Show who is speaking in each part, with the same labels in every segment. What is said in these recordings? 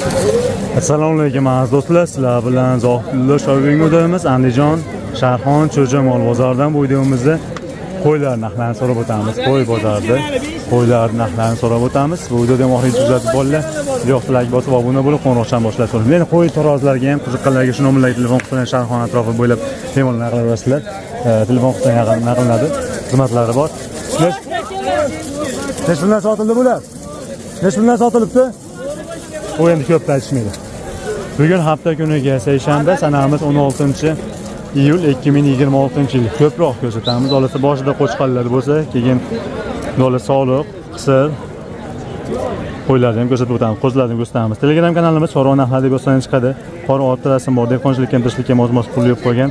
Speaker 1: Assalomu alaykum aziz do'stlar, sizlar bilan Zohidullo shopping o'tamiz. Andijon Sharxon Cho'jamol bozoridan bu videomizda qo'ylar narxlarini so'rab o'tamiz. Qo'y bozorida qo'ylar narxlarini so'rab o'tamiz. Bu videoda ham oxirigacha kuzatib bo'linglar. Yo'qsa like bosib obuna bo'lib qo'ng'iroqdan boshlash so'raymiz. Meni qo'y tarozlarga ham qiziqqanlarga shu nomerlarga telefon qilib Sharxon atrofi bo'ylab bemalol naqlasizlar. Telefon qilib naqlanadi. Xizmatlari bor. Necha puldan sotildi bular? Necha puldan sotilibdi? Bu endi ko'p aytishmaydi. Bugun hafta kuniga seshanba, sanamiz 16-iyul 2026-yil. Ko'proq ko'rsatamiz. Olasi boshida qo'chqonlar bo'lsa, keyin dola soliq, qisir qo'ylarni ham ko'rsatib o'tamiz. Qo'zlarni ko'rsatamiz. Telegram kanalimiz So'rov narxlar deb yozsangiz chiqadi. Qora ot rasm bor, dehqonchilikka ham tirishlikka mos pul yeb qo'ygan.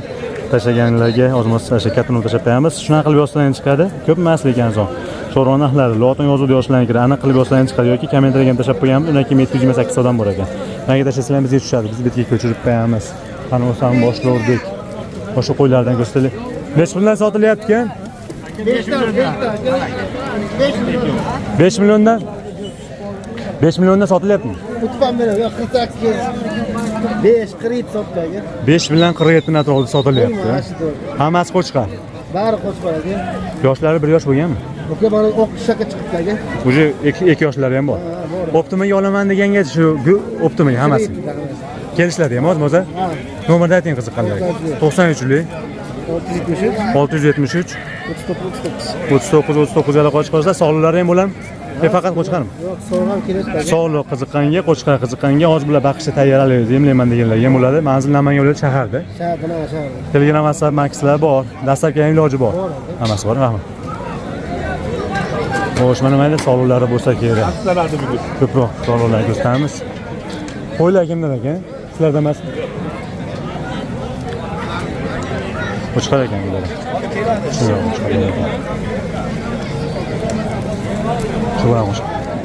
Speaker 1: Tashlaganlarga ozmos katta nur tashlab qo'yamiz. Shunaqa qilib yozsangiz chiqadi. Ko'p emas lekin so'ng. So'rov narxlari lotin yozuvda yoshlarga kiradi. Aniq qilib yozsangiz chiqadi yoki kommentariyga ham tashlab qo'yamiz. Undan keyin 728 so'mdan bor ekan. Nega tashlasanglar bizga tushadi. Biz betga ko'chirib qo'yamiz. Qani o'sam boshlovdik. O'sha qo'ylardan ko'rsataylik. Necha puldan sotilyapti ekan? 5 milliondan. 5 milliondan sotilyaptimi?
Speaker 2: Utfam beradi, 48 5 47 sotiladi.
Speaker 1: 5 bilan 47 atrofida sotilyapti. Hammasi qo'chqar.
Speaker 2: Bari qo'chqar aka.
Speaker 1: Yoshlari 1 yosh bo'lganmi?
Speaker 2: Aka, mana o'qishga chiqibdi aka.
Speaker 1: Uje 2 yoshlari ham bor. Optimaga olaman deganga shu optimaga hammasi. Kelishlardi ham o'zmo'za. Nomerni ayting qiziqqanlarga. 93lik 673 39 yana qo'shib qo'ysa, sog'liqlari ham bo'ladimi? Faqat qo'chqarmi?
Speaker 2: Yo'q, so'rg'am keladi.
Speaker 1: Sog'liq qiziqqanga, qo'chqar qiziqqanga oz bilan baqishda tayyorlaymiz, emlayman deganlarga ham bo'ladi. Manzil Namangan viloyati shaharda.
Speaker 2: Shahar.
Speaker 1: Telegram, WhatsApp, Maxlar bor. Dastlabki iloji bor. Hammasi bor, rahmat. Xo'sh, mana mayli sog'liqlari bo'lsa kerak. Ko'proq sog'liqlarni ko'rsatamiz. Qo'ylar kimdan ekan? Sizlarda emasmi? Qo'chqar ekan bular.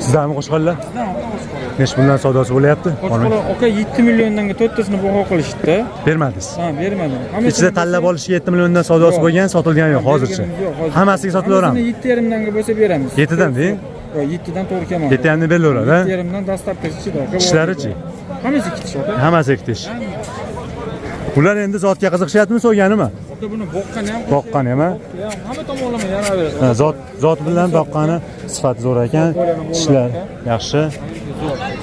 Speaker 1: Sizlarmi qo'shqonlar? Necha puldan savdosi bo'lyapti?
Speaker 3: Aka 7 milliondan 4 tasini baho qilishdi.
Speaker 1: Bermadingiz?
Speaker 3: Ha, bermadim.
Speaker 1: Ichida tanlab olishga 7 milliondan savdosi bo'lgan, sotilgani yo'q hozircha. Hammasiga sotilaveramiz.
Speaker 3: 7,5 danga bo'lsa beramiz.
Speaker 1: 7 dan deng?
Speaker 3: Yo'q, 7 dan to'g'ri kelmadi.
Speaker 1: 7 dan berilaveradi, ha?
Speaker 3: 7,5 dan dastlabkisi aka.
Speaker 1: Ishlari-chi?
Speaker 3: Hammasi ikkitish aka.
Speaker 1: Hammasi ikkitish. Ular endi zotga qiziqishyaptimi, so'yganimi?
Speaker 3: Aka buni boqqani ham.
Speaker 1: Boqqani ham, ha?
Speaker 3: Hamma tomonlama yaraveradi.
Speaker 1: Zot bilan boqqani sifati zo'r ekan. Ishlar yaxshi.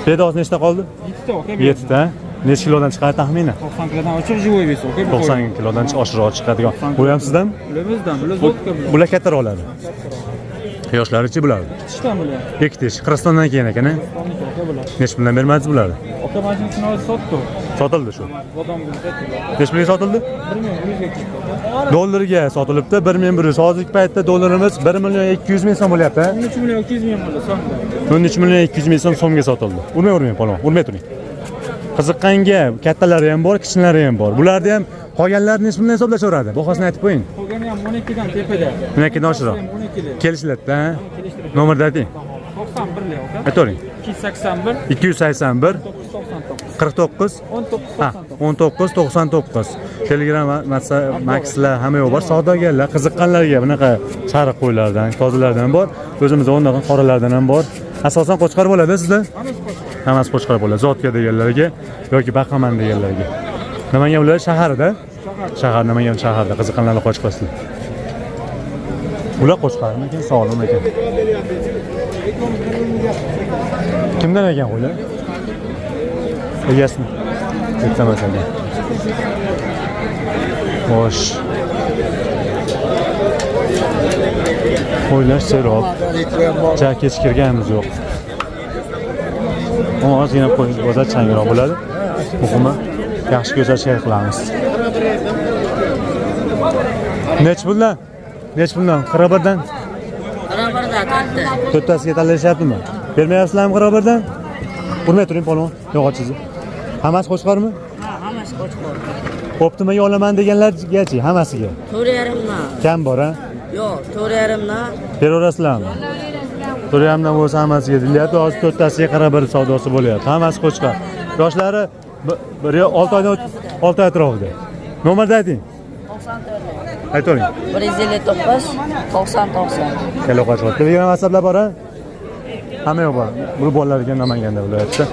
Speaker 1: Bedoz nechta qoldi?
Speaker 3: 7 ta aka.
Speaker 1: 7 ta. Necha kilodan chiqadi taxminan?
Speaker 3: 90 kilodan ochiq jivoy bersa aka.
Speaker 1: 90 kilodan oshiqroq chiqadigan. Bu ham sizdan?
Speaker 3: Bizdan, bular zotka bular.
Speaker 1: Bular kattaroq oladi. Yoshlari-chi bular?
Speaker 3: Ikkitadan bular.
Speaker 1: Ikkitish. Qirg'izistondan keyin ekan, ha? Necha puldan bermadingiz bularni?
Speaker 3: Aka mana shuni sotdi.
Speaker 1: Sotildi shu.
Speaker 3: Odamga sotdi.
Speaker 1: Necha pulga sotildi?
Speaker 3: 1 million 100 ga chiqdi.
Speaker 1: Dollarga sotilibdi. 1100. Hozirgi paytda dollarimiz 1 million 200 ming so'm bo'lyapti, ha?
Speaker 3: 13 million 200 ming bo'ldi so'mda.
Speaker 1: 13 million 200 ming so'mga sotildi. Urmang polvon, urmay turing. Qiziqqanga kattalari ham bor, kichkinalari ham bor. Bularni ham qolganlarni necha puldan hisoblashaveradi? Bahosini aytib qo'ying.
Speaker 3: Qolgani ham 12 dan tepada.
Speaker 1: 12 dan oshiqroq. Kelishiladi-da, ha? Nomerni ayting.
Speaker 3: 91 aka.
Speaker 1: Aytavering.
Speaker 3: 281
Speaker 1: 281 49 1999. Telegram, WhatsApp, Maxlar hamma yo'q bor. Savdogarlar, qiziqqanlarga bunaqa sariq qo'ylardan, tozalardan bor. O'zimizda o'ndaqa qoralardan ham bor. Asosan qo'chqar bo'ladi sizda? Hammasi qo'chqar bo'ladi. Zotga deganlarga yoki baqaman deganlarga. Namangan viloyati shaharida? Shahar Namangan shaharida qiziqqanlarni qo'chqarsizlar. Ular qo'chqarmi ekan, sog'lom ekan. Kimdan ekan qo'ylar? Egasmi? Bittamas ekan. Xo'sh. Qo'ylar seroq. Cha kechikirganimiz yo'q. Ozgina qo'y bozor changroq bo'ladi. Muhimi yaxshi ko'rsatishga qilamiz. Necha puldan? Necha puldan? 41dan?
Speaker 4: 41dan 4 ta.
Speaker 1: 4 tasiga tanlashyaptimi? Bermayapsizlarmi 41dan? Urmay turing polvon. Yo'q ochizi. Hammasi qo'chqarmi?
Speaker 4: Ha, hammasi qo'chqor.
Speaker 1: Optimaga olaman deganlargachi hammasiga.
Speaker 4: 4,5 dan.
Speaker 1: Kam bor, ha?
Speaker 4: Yo'q, 4,5 dan.
Speaker 1: Beraverasizlarmi? 4,5 dan bo'lsa hammasiga deyilyapti. Hozir 4 tasiga 41 savdosi bo'lyapti. Hammasi qo'chqar. Yoshlari 6 oydan 6 oy atrofida. Nomerni ayting.
Speaker 4: 94.
Speaker 1: Aytavering.
Speaker 4: 159 90 90.
Speaker 1: Telegram WhatsApplar bor, ha? Hamma yo'q bor. Bu bolalarga Namanganda viloyatda.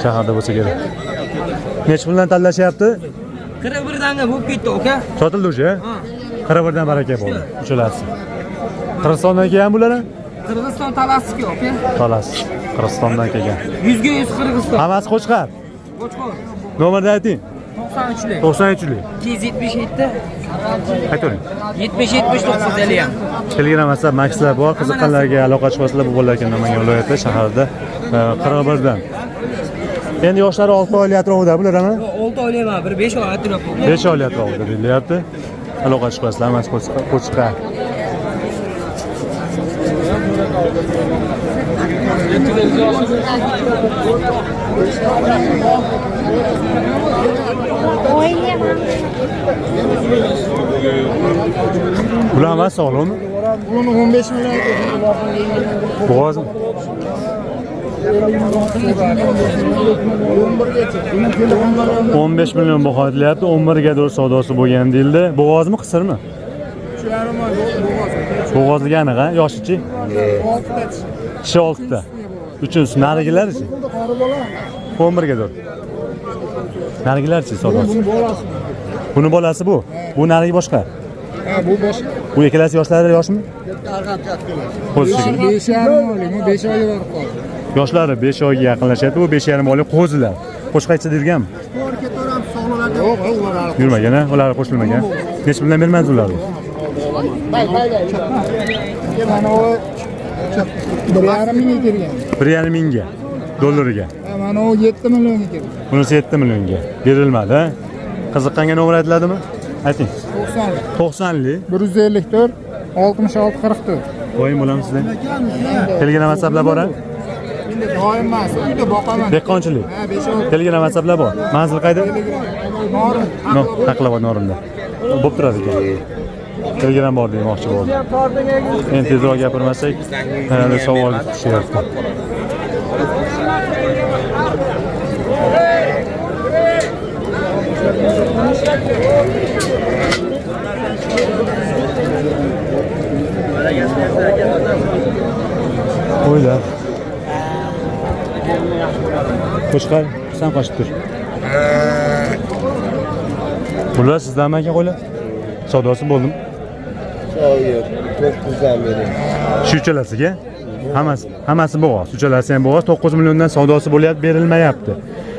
Speaker 1: Shaharda bo'lsa kerak. Necha puldan tanlashyapti?
Speaker 5: 41 danga bo'lib ketdi aka.
Speaker 1: Sotildi o'sha. 41 dan baraka bo'ldi. Uchalasi. Qirg'izistondan kelgan bular?
Speaker 5: Qirg'iziston talasiki aka.
Speaker 1: Talas. Qirg'izistondan kelgan.
Speaker 5: 100 ga 100 Qirg'iziston.
Speaker 1: Hammasi Qo'chqar.
Speaker 5: Qo'chqor.
Speaker 1: Nomerni ayting.
Speaker 5: 93lik.
Speaker 1: 93lik.
Speaker 5: 277
Speaker 1: Aytavering.
Speaker 5: 70 950 ham.
Speaker 1: Telegram WhatsApp Maxlar bor. Qiziqqanlarga aloqa qilishlar bu bolalar Namangan viloyati shaharda 41 dan. Endi yoshlari 6 oylik atrofida bularmi?
Speaker 5: 6 oylik emas, bir 5 oy atrofida.
Speaker 1: 5 oylik atrofida deyilyapti. Aloqa chiqasizlar, hammasi Qo'chqar. Bular hammasi sog'lommi?
Speaker 2: Buni 15 million
Speaker 1: Bo'g'ozmi? 15 million baho etilyapti. 11 ga doğru savdosi bo'lgan deyildi. Bo'g'ozmi, qisirmi? Bo'g'ozligi aniq, ha? Yoshichi? 6 ta. Uchinchisi narigilarichi? 11 ga doğru. Narigilarichi savdosi? Buni bolasi bu. Bu narigi boshqa.
Speaker 2: Ha, bu boshqa.
Speaker 1: Bu ikkalasi yoshlari yoshmi? Qo'zichi.
Speaker 2: 5,5 oylik, 5 oylik bor qoldi.
Speaker 1: Yoshlari 5 oyga yaqinlashyapti. Bu 5,5 oylik qo'zilar. Qo'shqaychi dirganmi?
Speaker 2: Yo'q, ular
Speaker 1: Yurmagan, ha? Ular qo'shilmagan. Necha puldan bermaysiz ularni?
Speaker 2: mana o 1,5 mingga kirgan.
Speaker 1: 1,5 mingga dollariga.
Speaker 2: Mana o 7 millionga kirgan.
Speaker 1: Bunisi 7 millionga berilmadi, ha? Qiziqqanga nomer aytiladimi? Ayting. 90lik
Speaker 2: 154 66 44.
Speaker 1: Doim bo'lamiz sizlar. Telegram WhatsApplar bor, ha?
Speaker 2: Endi doim emas, uyda boqaman.
Speaker 1: Dehqonchilik.
Speaker 2: Ha, 5 oy.
Speaker 1: Telegram WhatsApplar bor. Manzil qayda?
Speaker 2: Norin.
Speaker 1: No, Taqlabod Norinda. Bo'p turadi ekan. Telegram bor demoqchi bo'ldim. Endi tezroq gapirmasak, yana savol tushyapti. O'yla. Qo'shqar, sen qochib tur. Bular sizdanmi aka qo'ylar? Savdosi bo'ldimi?
Speaker 2: Yo'q, 9 dan bering.
Speaker 1: Shu uchalasiga? Hammasi bo'g'oz. Uchalasi ham bo'g'oz. 9 milliondan savdosi bo'lyapti, berilmayapti.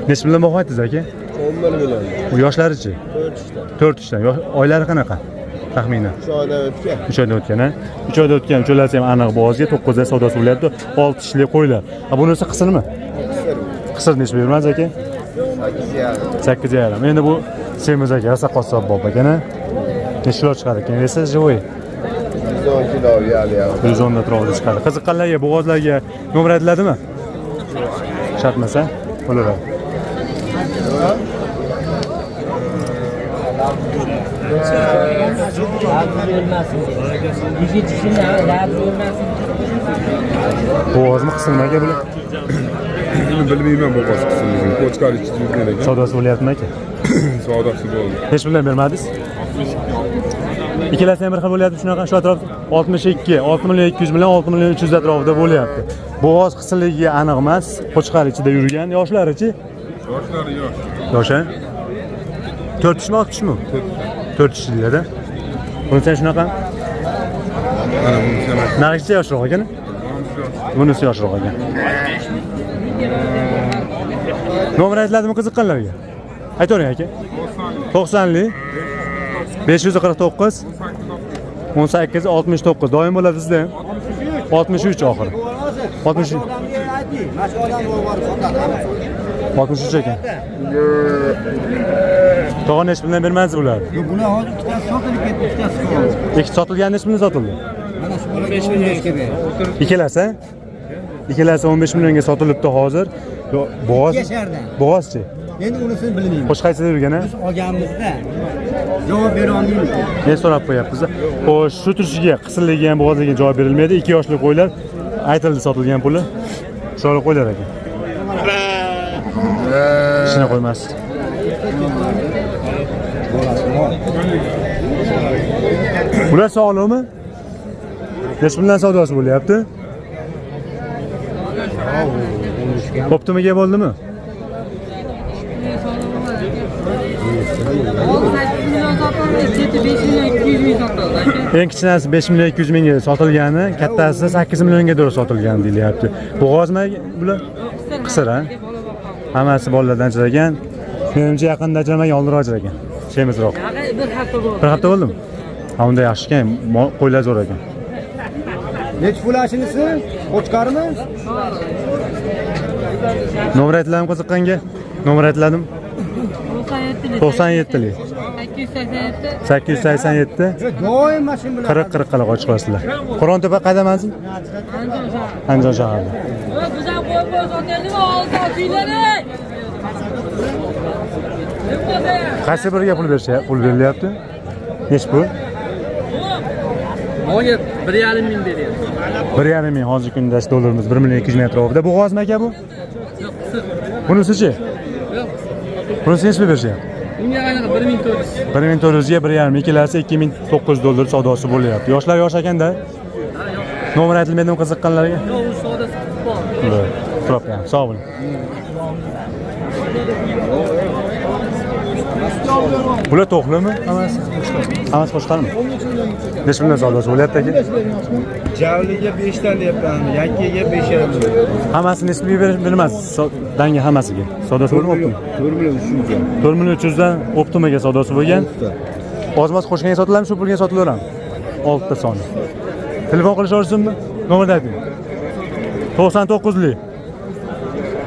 Speaker 1: Necha million baho aytdingiz aka?
Speaker 2: 11 million.
Speaker 1: Bu yoshlarichi? 4 ishdan. Oylari qanaqa? Taxminan.
Speaker 2: 3 oydan o'tgan.
Speaker 1: 3 oyda o'tgan, ha? 3 oyda o'tgan, uchalasi ham aniq bo'g'ozga 9 dan savdosi bo'lyapti. 6 ishli qo'ylar. Ha, bunisi qisirmi? Qisir necha bermaysiz aka?
Speaker 2: 8,5.
Speaker 1: 8,5. Endi bu semiz aka, rosa qassob bop ekan-a. Necha kilo chiqadi ekan? Esa joy.
Speaker 2: 110 kilo yali.
Speaker 1: 110 da turadi chiqadi. Qiziqqanlarga, bo'g'ozlarga nomer aytiladimi? Shartmasa, bo'laveradi. Bo'g'ozmi qismi aka bular?
Speaker 6: Bilmayman bu boshqa qismini. Qo'chqar ichib yurgan ekan.
Speaker 1: Savdosi bo'lyaptimi aka?
Speaker 6: Savdosi bo'ldi.
Speaker 1: Hech puldan bermadingiz? Ikkalasi ham bir xil bo'lyapti shunaqa, shu atrofda 62, 6 million 200 million, 6 million 300 atrofida bo'lyapti. Bo'g'oz qisilligi aniq emas, Qo'chqar ichida yurgan, yoshlarichi?
Speaker 6: Yoshlari yosh.
Speaker 1: Yosha? 4 ishmi, 6 ishmi? 4 ishlarda. Bunisi shunaqa?
Speaker 6: Mana bunisi ham.
Speaker 1: Narigisi yoshroq ekan. Bunisi yoshroq ekan. Nomer aytiladimi qiziqqanlarga? Aytavering aka. 90lik 549 18 69 doim bo'ladi sizda ham. 63 oxiri. 63. 63 ekan. Tog'on necha puldan bermaysiz bularni?
Speaker 2: Yo'q, bular hozir ikkitasi sotilib ketdi, ikkitasi qoldi.
Speaker 1: Ikki sotilgan necha puldan sotildi?
Speaker 2: Mana shu 15 millionga berdi.
Speaker 1: Ikkalasi? Ikkalasi 15 millionga sotilibdi hozir. Bo'g'oz. Bo'g'ozchi.
Speaker 2: Endi unisini bilmayman.
Speaker 1: Qo'shqaysida yurgan-a?
Speaker 2: Biz olganmizda javob bera olmaymiz.
Speaker 1: Men so'rab qo'yapmiz. Xo'sh, shu turishiga qisilligiga ham bo'g'ozligiga javob berilmaydi. 2 yoshli qo'ylar aytildi sotilgan puli. Sho'ri qo'ylar ekan. Ishini qo'ymas. Bular sog'likmi? Necha puldan savdosi bo'lyapti? Bo'ptimi, bo'ldimi? Eng kichkinasi 5 million 200 mingga sotilgani, kattasi 8 millionga doğru sotilgan deyilyapti. Bo'g'ozmi bular? Qisir ha? Hammasi bolalardan ajragan. Menimcha yaqinda ajramagan, oldinroq ajragan. Semizroq. Bir hafta bo'ldimi? Ha, unda yaxshi ekan, qo'ylar zo'r ekan.
Speaker 2: Nech pul ashinisi? Qo'chqarmi?
Speaker 1: Nomer aytladim qiziqqanga. Nomer aytladim. 97 lik. 887
Speaker 2: Doim mashin bilan.
Speaker 1: 40 qala qochib qo'yasizlar. Qo'rontepa qayda manzil? Andijon shaharida. Qaysi biriga pul berilyapti? Nech pul?
Speaker 5: Mo'ga 1,5 ming beryapti.
Speaker 1: 1,5 ming hozir kunda dollarimiz 1 million 200 ming atrofida. Bu g'ozmi aka bu? Bunisi-chi? Bunisi nechga berishyapti?
Speaker 5: Bunga qanaqa 1400.
Speaker 1: 1400 ga 1,5 ikkalasi 2900 dollar savdosi bo'lyapti. Yoshlar yosh ekanda. Nomer aytilmaydimi qiziqqanlarga?
Speaker 5: Yo'q, u savdosi bor.
Speaker 1: Turib, sog' bo'ling. Bular to'qlimi? Hammasi. Hammasi qo'shqarmi? Nech million savdosi bo'lyapti aka?
Speaker 2: Javliga 5 dan deyapman, yakkaga 5,5 million.
Speaker 1: Hammasini nisbiy bermas. Danga hammasiga. Savdosi bo'lmoqda.
Speaker 2: 4 million 300 dan.
Speaker 1: 4 million 300 dan Optimaga savdosi bo'lgan. Ozmas qo'shganga sotiladimi, shu pulga sotilaverami? 6 ta soni. Telefon qilish o'rsinmi? Nomerni ayting. 99 lik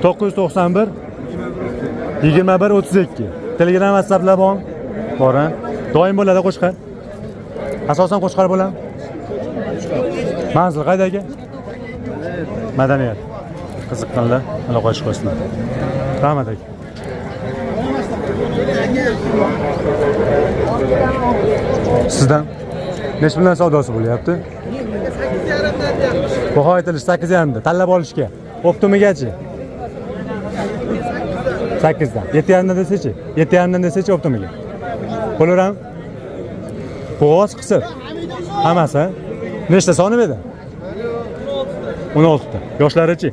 Speaker 1: 991 21 32. Telegram WhatsApplar bor. Bor-a? Doim bo'ladi qo'shqar. Asosan qo'shqar bo'ladi. Manzil qayda aka? Madaniyat. Qiziqqanlar aloqa qilib qo'ysinlar. Rahmat aka. Sizdan nech million savdosi bo'lyapti?
Speaker 2: 8,5 dan deyapmiz.
Speaker 1: Baho aytilish 8,5 da. Tanlab olishga. Optimigachi? 8 dan. 7,5 dan desa-chi? 7,5 dan desa-chi Optimiga? Bo'laverami? Bo'g'oz qisir. Hammasi. Nechta soni edi? 16 ta. Yoshlari-chi?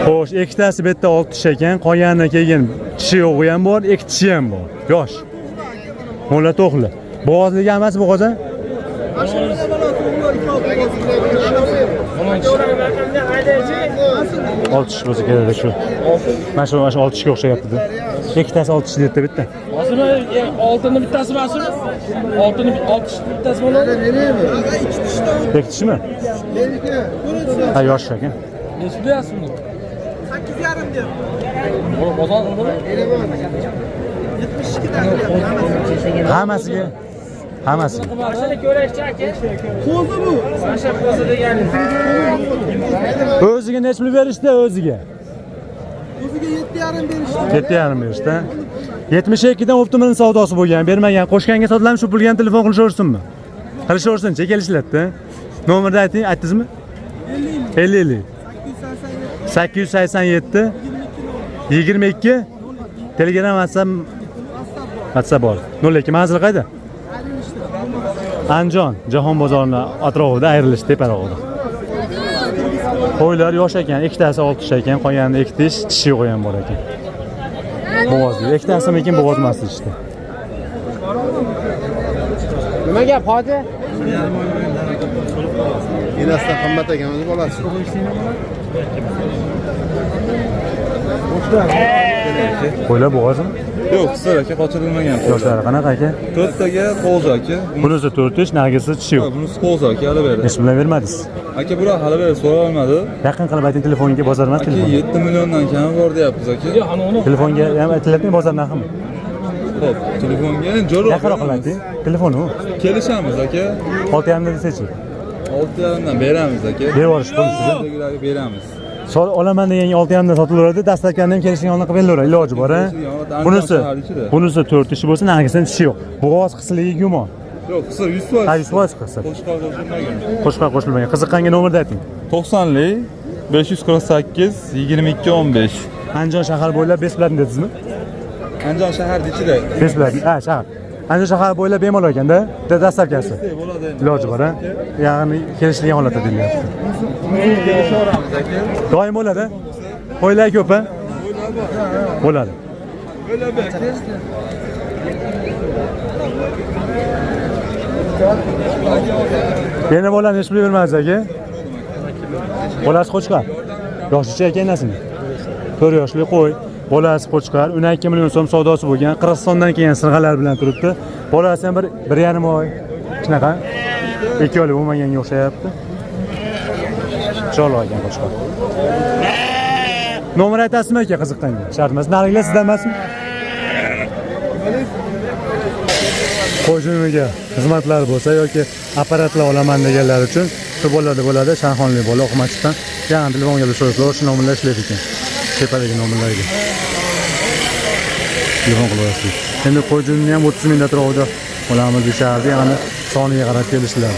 Speaker 1: Xo'sh, ikkitasi bu yerda 6 tish ekan, qolganidan keyin tishi yo'g'i ham bor, ikki tishi ham bor. Yosh. Mo'la to'qli. Bo'g'ozligi hammasi bo'g'oz-a? Olti tish bo'lsa kerak shu. Mana shu 6 tishga o'xshayapti-da. Ikkitasi 6 tish deyapti bitta.
Speaker 5: Hozir oltini bittasi mas'ul. Oltini 6 bittasi bo'ladi.
Speaker 1: Ikki tishmi? Ha, yosh ekan.
Speaker 5: Nechta deyapsiz buni? 8,5 deyapman. Bozor nima? 72 dan.
Speaker 1: Hammasiga. Hammasi.
Speaker 5: Mashina ko'rashchi aka.
Speaker 2: Qo'zi bu.
Speaker 5: Mashina qo'zi degani.
Speaker 1: O'ziga nech pul berishdi o'ziga?
Speaker 2: O'ziga 7,5 berishdi.
Speaker 1: 7,5 berishdi. 72 dan Optimum savdosi bo'lgan, bermagan. Qo'shganga sotilamni shu pulga telefon qilishaversinmi? Qilishaversin-chi, kelishlatdi. Nomerni ayting, aytdingizmi? 50 887 22 Telegram WhatsApp bor. 02 manzil qayda? Andijon, Jahon bozorini atrofida ayrilish teparog'ida. Qo'ylar yosh ekan, ikkitasi 6 tish ekan, qolganida 2 tish, tishi yo'q ham bor ekan. Bo'g'ozli. Ikkitasimikin bo'g'ozmas ishda.
Speaker 5: Nima gap, hoji?
Speaker 2: Enasidan qimmat ekan, o'zi bolasi.
Speaker 1: Qo'ylar bo'g'ozmi?
Speaker 6: Yo'q, qisir aka, qochirilmagan.
Speaker 1: Yoshlari qanaqa aka?
Speaker 6: 4 taga qo'zi aka.
Speaker 1: Bunisi 4 tish, nargisi tishi yo'q.
Speaker 6: Bunisi qo'zi aka, hali beri.
Speaker 1: Nech bilan bermadingiz?
Speaker 6: Aka, bular hali beri so'ra olmadi.
Speaker 1: Yaqin qilib ayting, telefonga bozor emas,
Speaker 6: Aka,
Speaker 1: telefon.
Speaker 6: 7 milliondan kam bor deyapmiz aka.
Speaker 1: Telefonga ham aytiladimi bozor narximi?
Speaker 6: Xo'p, telefonga jo'roq.
Speaker 1: Yaqinroq qilib ayting. Telefonu.
Speaker 6: Kelishamiz aka.
Speaker 1: 6,5 dan desachi.
Speaker 6: 6,5 dan beramiz aka.
Speaker 1: Berib yuborish qo'lingizda.
Speaker 6: Bularga beramiz.
Speaker 1: Olaman degan 6,5 dan sotilaveradi, dastlabkidan ham kelishgan yo'lni qilib beraveradi, iloji bor a. Bunisi 4 tishi bo'lsa, nargisida tishi yo'q. Bo'g'oz qisiligi gumon.
Speaker 6: Yo'q, qisir 100%.
Speaker 1: Ha, 100% qisir.
Speaker 6: Qo'shqor qo'shilmagan.
Speaker 1: Qo'shqor qo'shilmagan. Qiziqqanga nomerni ayting.
Speaker 6: 90 lik 548 22 15.
Speaker 1: Andijon shahar bo'ylab besplatni dedingizmi?
Speaker 6: Andijon shaharning ichida.
Speaker 1: Besplatni. Ha, shahar. Andijon shahar bo'ylab bemalol ekanda, dastlabkasi.
Speaker 6: Bo'ladi.
Speaker 1: Iloji bor a. Ya'ni kelishilgan holatda deyilyapti.
Speaker 6: Kelishaveramiz aka.
Speaker 1: Doim bo'ladi. Qo'ylar ko'p-a? Bo'ladi. Yana bola nechi pul bermaysiz aka? Bolasi qo'chqar. Yoshicha ekanasini. 4 yoshli qo'y. Bolasi qo'chqar. 12 million so'm savdosi bo'lgan. Qirg'izistondan kelgan sirg'alar bilan turibdi. Bolasi ham 1,5 oy. Shunaqa. 2 oylik bo'lmaganga o'xshayapti. Chiroyli ekan qo'chqar. Nomer aytasizmi aka qiziqqanga? Shart emas. Narigilar sizdan emasmi? Qo'yjumiga xizmatlar bo'lsa yoki apparatlar olaman deganlar uchun shu bo'ladi. Shanxonlik bola Oqmachidan yana telefonga so'rashlar, shu nomerlar ishlaydi ekan. Tepadagi nomerlarga. Telefon qilyapsiz. Endi qo'yjumni ham 30 ming atrofida olamiz deyishardi, ya'ni soniga qarab kelishlar.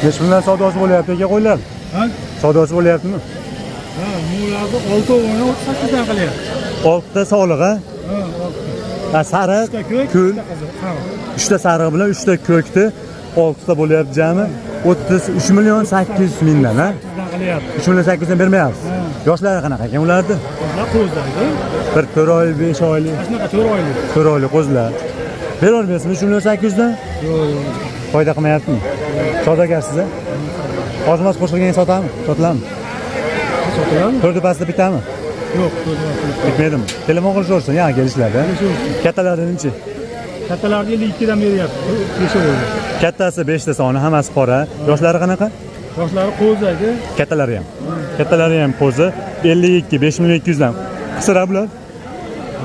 Speaker 1: Necha puldan savdosi bo'lyapti aka qo'ylar? Ha? Savdosi bo'lyaptimi?
Speaker 3: Ha, bularni 6 o'yini 38 dan qilyapti.
Speaker 1: 6 ta soliq ha? Ha, sariq, ko'k. 3 ta sariq bilan 3 ta ko'kni 6 ta bo'lyapti jami 33 million 800 mingdan ha? 3 million 800 dan bermayapsiz. Yoshlari qanaqa ekan ularni?
Speaker 3: Ular qo'zlaydi.
Speaker 1: 4 oy, 5 oylik.
Speaker 3: Shunaqa 4 oylik.
Speaker 1: 4 oylik qo'zlar. Berolmaysizmi 3 million 800 dan?
Speaker 3: Yo'q.
Speaker 1: Foyda qilmayaptimi? Savdogarsiz a? Ozmas qo'shilgan sotamanmi? Sotiladimi?
Speaker 3: Sotiladimi?
Speaker 1: 4 pastda bitami?
Speaker 3: Yo'q, sotiladimi.
Speaker 1: Bitmaydimi? Telefon qilishsin, yana kelishlarda. Kattalarininchi?
Speaker 3: Kattalarga 52 dan beryapti. 5 oylik.
Speaker 1: Kattasi 5 ta soni, hammasi qora. Yoshlari qanaqa?
Speaker 3: Yoshlari qo'zlaydi.
Speaker 1: Kattalari ham. Kattalari ham qo'zi 52 5 million 200 dan. Qisira bular?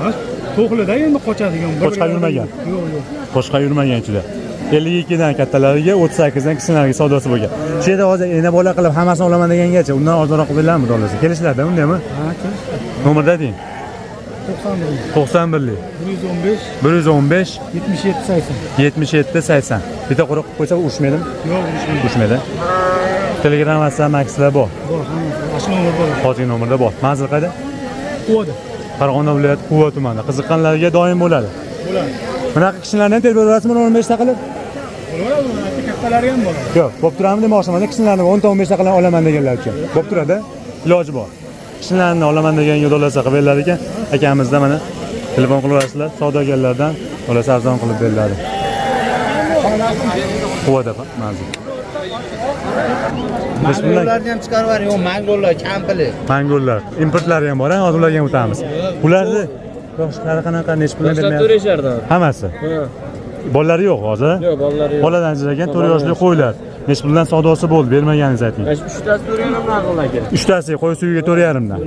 Speaker 3: Ha, to'qlida endi qochadigan.
Speaker 1: Qo'chqa yurmagan.
Speaker 3: Yo'q.
Speaker 1: Qo'chqa yurmagan ichida. 52 dan kattalariga, 38 dan kichkinalariga savdosi bo'lgan. Shu yerda hozir ena bola qilib hammasini olaman degangacha, undan arzonroq qilinglarmi dolasi? Kelishlarda undaymi?
Speaker 3: Ha, kelishdi.
Speaker 1: Nomerda deng.
Speaker 3: 91.
Speaker 1: 91lik.
Speaker 3: 115
Speaker 1: 115
Speaker 3: 77 80.
Speaker 1: 77 80. Bitta quruq qo'ysa urushmaydimi?
Speaker 3: Yo'q,
Speaker 1: Urushmaydi. Telegram WhatsApp makslar bor.
Speaker 3: bor, hammasi. Ashno bor.
Speaker 1: Hozir nomerda bor. Manzil qayda?
Speaker 3: Qo'ydi.
Speaker 1: Farg'ona viloyati Quva tumani. Qiziqqanlarga doim bo'ladi.
Speaker 3: Bo'ladi.
Speaker 1: Bunaqa kishilarni terib berasizmi 15 ta qilib?
Speaker 3: Bo'ladi, kattalari ham bo'ladi.
Speaker 1: Yo'q, bo'p turamiz demoqchiman. Kishilarni 10 ta 15 ta qilib olaman deganlar uchun. Bo'p turadi. Iloji bor. Kishilarni olaman degan dolasi qilib beriladi ekan. Akamizda mana telefon qilasizlar, savdogarlardan dolasi arzon qilib beriladi. Quvada manzil.
Speaker 2: Mangollarni ham chiqarib yuboring. Yo'q, mangollar kampili.
Speaker 1: Mangollar, importlari ham bor, hozir ularga ham o'tamiz. Ularni yoshlari qanaqa, necha pulga bermayapsiz? Hammasi. Bolalari yo'q hozir.
Speaker 5: Yo'q, bolalari yo'q.
Speaker 1: Boladan ajragan 4 yoshli qo'ylar. Necha puldan savdosi bo'ldi, bermaganingiz ayting.
Speaker 5: 3tasi 4,5 aka.
Speaker 1: 3tasi qo'y suyiga 4,5 dan.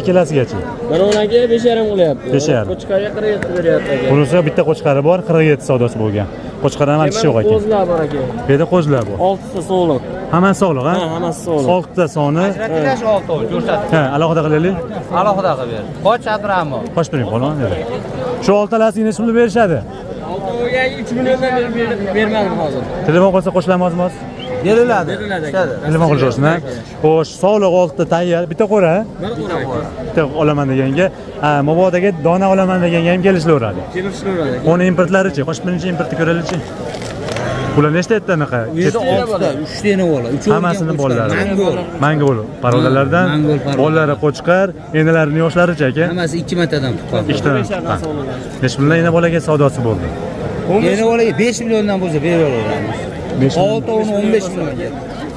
Speaker 1: Ikkalasigacha.
Speaker 5: Mana unaga 5,5 bo'lyapti.
Speaker 1: 5,5.
Speaker 5: Qo'chqarga 47 beryapti aka.
Speaker 1: Bunisi bitta qo'chqari bor, 47 savdosi bo'lgan. Qo'chqardan ham tishi yo'q ekan.
Speaker 5: Qo'zlar bor aka.
Speaker 1: Bu yerda qo'zlar bor.
Speaker 5: 6 ta sog'liq.
Speaker 1: Hammasi sog'liq, ha?
Speaker 5: Ha, hammasi sog'liq.
Speaker 1: 6 ta soni.
Speaker 2: Ajratilash 6 oy, ko'rsatib.
Speaker 1: Ha, alohida qilaylik.
Speaker 2: Alohida qilib ber. Qoch chatirami?
Speaker 1: Qoch turing, xolos dedi. Shu 6 talasiga necha pul berishadi?
Speaker 5: 6 oyga 3 milliondan bermadim hozir.
Speaker 1: Telefon qilsa qo'shilamizmi?
Speaker 2: Beriladi.
Speaker 1: Telefon qilishsin, ha? Xo'sh, sog'liq 6 ta tayyor. Bitta qo'ra, ha? Bitta olaman deganga, mabodaga dona olaman deganga ham kelishlaveradi.
Speaker 5: Kelishlaveradi.
Speaker 1: Uni importlarichi, qo'shib birinchi importni ko'raylikchi. Bular nechta etta anaqa?
Speaker 2: Bu yerda 6 ta, 3 tani bola. 3
Speaker 1: Hammasini bolalari.
Speaker 2: Mangol.
Speaker 1: Mangol. Parodalardan bolalari qo'chqar, enalarining yoshlaricha aka.
Speaker 2: Hammasi 2 martadan tuqqan.
Speaker 1: 2 ta. Necha puldan ena bolaga savdosi bo'ldi?
Speaker 2: Yana bolaga 5 milliondan bo'lsa beraveramiz. 6 ta 15 millionga.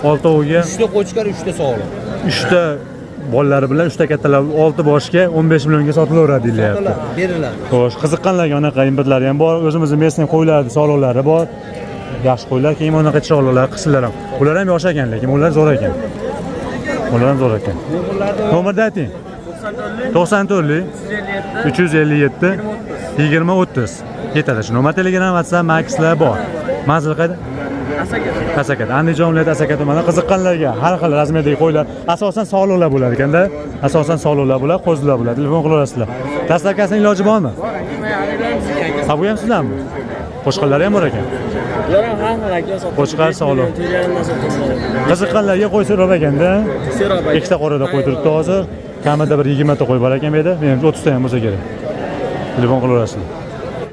Speaker 1: 6 oviga
Speaker 2: 3 ta qo'chqar, 3 ta sog'liq.
Speaker 1: 3 ta bolalari bilan 3 ta kattalar 6 boshga 15 millionga sotilaveradi deyilyapti.
Speaker 2: Beriladi.
Speaker 1: Xo'sh, qiziqqanlarga anaqa importlari ham bor, o'zimizning mesning qo'ylarni sog'liqlari bor. Yaxshi qo'ylar, keyin anaqa chiroqlar, qislar ham. Ular ham yosh ekan, lekin ular zo'r ekan. Ular ham zo'r ekan. Nomerni ayting. 94lik 357 20 30. Yetadi shu nomer. Telegram, WhatsApp, Maxlar bor. Manzil qayda? Asakat. Andijon viloyati Asakat tumani. Qiziqqanlarga har xil razmerdagi qo'ylar, asosan sog'liqlar bo'lar ekanda. Asosan sog'liqlar bo'lar, qo'zilar bo'lar. Telefon qilasizlar. Dastlabkasining iloji bormi? Ha, bu ham sizlarmi? Qo'shqanlar ham bor ekan.
Speaker 5: Ular ham har xil aka.
Speaker 1: Qo'chqar sog'liq. Qiziqqanlarga qo'y so'rab ekanda. Ikkita qorada qo'y turibdi hozir. Kamida bir 20 ta qo'y bor ekan bu yerda. Men 30 ta ham bo'lsa kerak. Telefon qilasizlar.